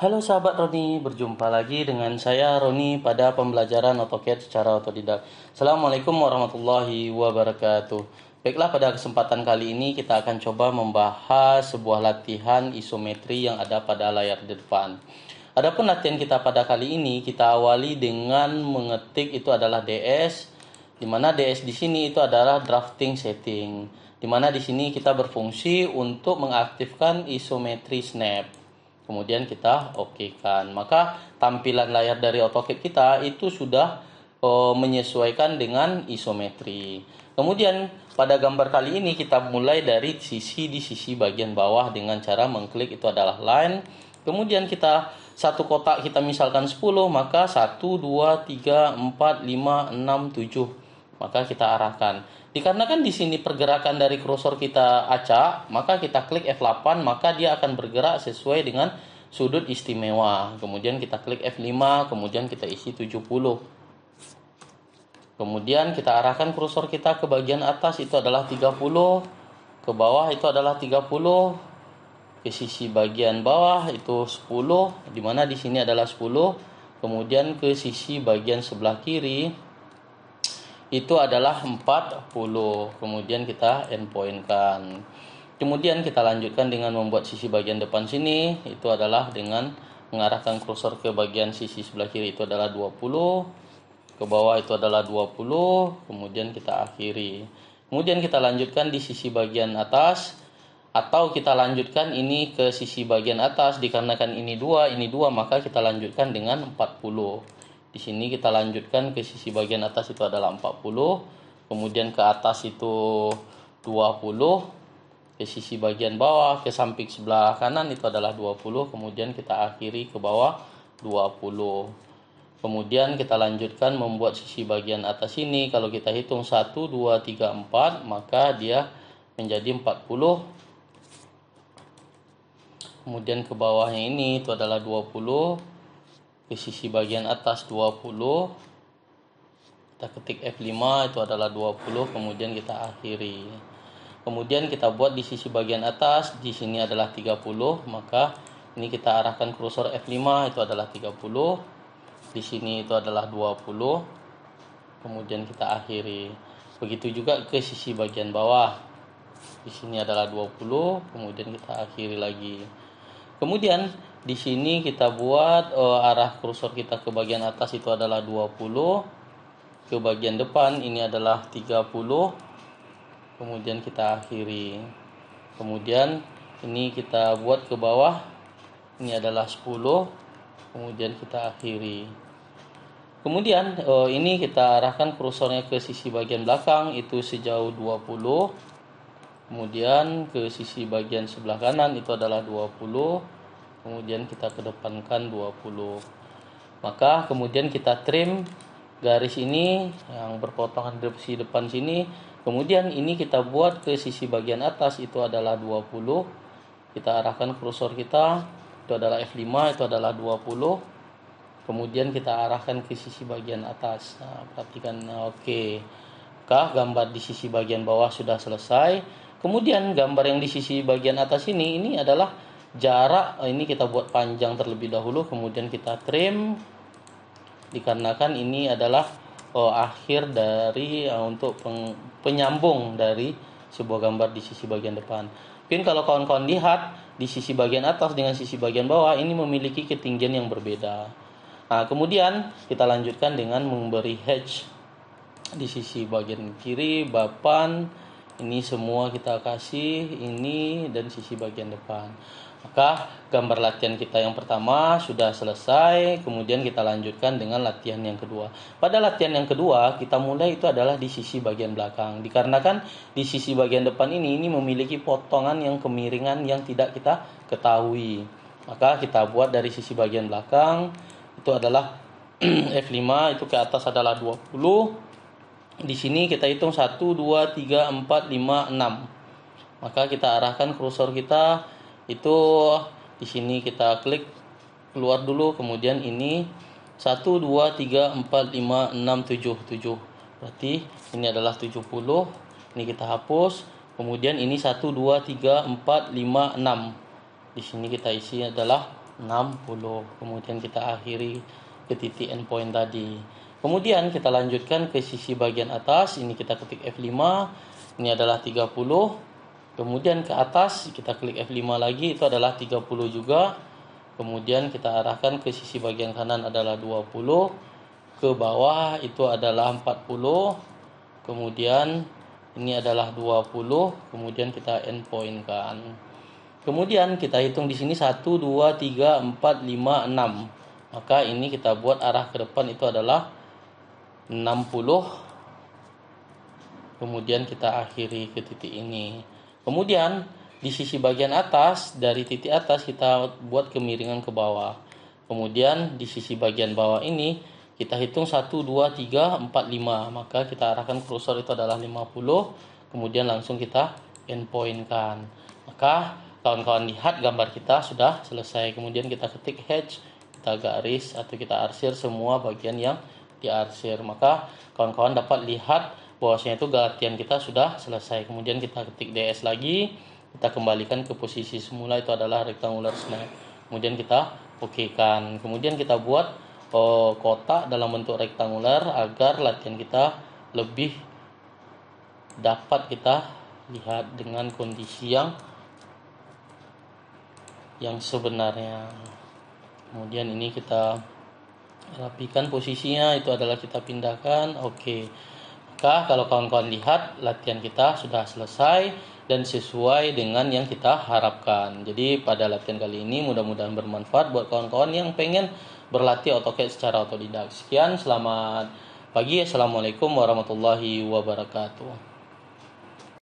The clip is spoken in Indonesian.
Halo sahabat Roni, berjumpa lagi dengan saya Roni pada pembelajaran AutoCAD secara otodidak. Assalamualaikum warahmatullahi wabarakatuh. Baiklah, pada kesempatan kali ini kita akan coba membahas sebuah latihan isometri yang ada pada layar di depan. Adapun latihan kita pada kali ini kita awali dengan mengetik itu adalah DS, di mana DS di sini itu adalah drafting setting, di mana di sini kita berfungsi untuk mengaktifkan isometri snap. Kemudian kita okekan, maka tampilan layar dari AutoCAD kita itu sudah menyesuaikan dengan isometri. Kemudian pada gambar kali ini kita mulai dari di sisi bagian bawah dengan cara mengklik itu adalah line. Kemudian kita satu kotak kita misalkan 10, maka 1 2 3 4 5 6 7. Maka kita arahkan. Dikarenakan di sini pergerakan dari kursor kita acak, maka kita klik F8, maka dia akan bergerak sesuai dengan sudut istimewa. Kemudian kita klik F5, kemudian kita isi 70. Kemudian kita arahkan kursor kita ke bagian atas itu adalah 30, ke bawah itu adalah 30, ke sisi bagian bawah itu 10, di mana di sini adalah 10. Kemudian ke sisi bagian sebelah kiri itu adalah 40. Kemudian kita endpoint-kan. Kemudian kita lanjutkan dengan membuat sisi bagian depan sini, itu adalah dengan mengarahkan kursor ke bagian sisi sebelah kiri itu adalah 20, ke bawah itu adalah 20, kemudian kita akhiri. Kemudian kita lanjutkan di sisi bagian atas, atau kita lanjutkan ini ke sisi bagian atas, dikarenakan ini 2, maka kita lanjutkan dengan 40. Di sini kita lanjutkan ke sisi bagian atas itu adalah 40, kemudian ke atas itu 20, ke sisi bagian bawah ke samping sebelah kanan itu adalah 20, kemudian kita akhiri ke bawah 20. Kemudian kita lanjutkan membuat sisi bagian atas ini, kalau kita hitung 1 2 3 4, maka dia menjadi 40. Kemudian ke bawahnya ini itu adalah 20, ke sisi bagian atas 20, kita ketik F5 itu adalah 20, kemudian kita akhiri. Kemudian kita buat di sisi bagian atas, di sini adalah 30, maka ini kita arahkan kursor F5 itu adalah 30, di sini itu adalah 20, kemudian kita akhiri. Begitu juga ke sisi bagian bawah, di sini adalah 20, kemudian kita akhiri lagi. Kemudian di sini kita buat arah kursor kita ke bagian atas itu adalah 20, ke bagian depan ini adalah 30, kemudian kita akhiri. Kemudian ini kita buat ke bawah, ini adalah 10, kemudian kita akhiri. Kemudian ini kita arahkan kursornya ke sisi bagian belakang itu sejauh 20, kemudian ke sisi bagian sebelah kanan itu adalah 20, kemudian kita kedepankan 20. Maka kemudian kita trim garis ini yang berpotongan di sisi depan sini. Kemudian ini kita buat ke sisi bagian atas itu adalah 20. Kita arahkan kursor kita itu adalah F5 itu adalah 20. Kemudian kita arahkan ke sisi bagian atas. Nah, perhatikan, oke. Maka gambar di sisi bagian bawah sudah selesai. Kemudian gambar yang di sisi bagian atas ini adalah jarak, ini kita buat panjang terlebih dahulu, kemudian kita trim, dikarenakan ini adalah akhir dari untuk penyambung dari sebuah gambar di sisi bagian depan. Mungkin kalau kawan-kawan lihat di sisi bagian atas dengan sisi bagian bawah ini memiliki ketinggian yang berbeda. Nah, kemudian kita lanjutkan dengan memberi hatch di sisi bagian kiri, papan, ini semua kita kasih, ini dan sisi bagian depan. Maka gambar latihan kita yang pertama sudah selesai, kemudian kita lanjutkan dengan latihan yang kedua. Pada latihan yang kedua kita mulai itu adalah di sisi bagian belakang. Dikarenakan di sisi bagian depan ini memiliki potongan yang kemiringan yang tidak kita ketahui. Maka kita buat dari sisi bagian belakang itu adalah F5 itu ke atas adalah 20. Di sini kita hitung 1 2 3 4 5 6. Maka kita arahkan kursor kita itu di sini kita klik keluar dulu, kemudian ini 1 2 3 4 5 6 7 7. Berarti ini adalah 70. Ini kita hapus. Kemudian ini 1 2 3 4 5 6. Di sini kita isi adalah 60. Kemudian kita akhiri ke titik endpoint tadi. Kemudian kita lanjutkan ke sisi bagian atas. Ini kita ketik F5. Ini adalah 30. Kemudian ke atas kita klik F5 lagi, itu adalah 30 juga. Kemudian kita arahkan ke sisi bagian kanan adalah 20. Ke bawah itu adalah 40. Kemudian ini adalah 20. Kemudian kita endpoint kan. Kemudian kita hitung di sini 1, 2, 3, 4, 5, 6. Maka ini kita buat arah ke depan itu adalah 60. Kemudian kita akhiri ke titik ini. Kemudian di sisi bagian atas, dari titik atas kita buat kemiringan ke bawah. Kemudian di sisi bagian bawah ini kita hitung 1, 2, 3, 4, 5. Maka kita arahkan kursor itu adalah 50. Kemudian langsung kita endpoint kan. Maka kawan-kawan lihat gambar kita sudah selesai. Kemudian kita ketik hatch, kita garis atau kita arsir semua bagian yang diarsir. Maka kawan-kawan dapat lihat bahwasanya itu latihan kita sudah selesai. Kemudian kita ketik DS lagi, kita kembalikan ke posisi semula, itu adalah rectangular snap. Kemudian kita oke kan. Kemudian kita buat kotak dalam bentuk rectangular agar latihan kita lebih dapat kita lihat dengan kondisi yang sebenarnya. Kemudian ini kita rapikan posisinya, itu adalah kita pindahkan. Oke. Maka kalau kawan-kawan lihat latihan kita sudah selesai dan sesuai dengan yang kita harapkan. Jadi pada latihan kali ini mudah-mudahan bermanfaat buat kawan-kawan yang pengen berlatih AutoCAD secara otodidak. Sekian, selamat pagi. Assalamualaikum warahmatullahi wabarakatuh.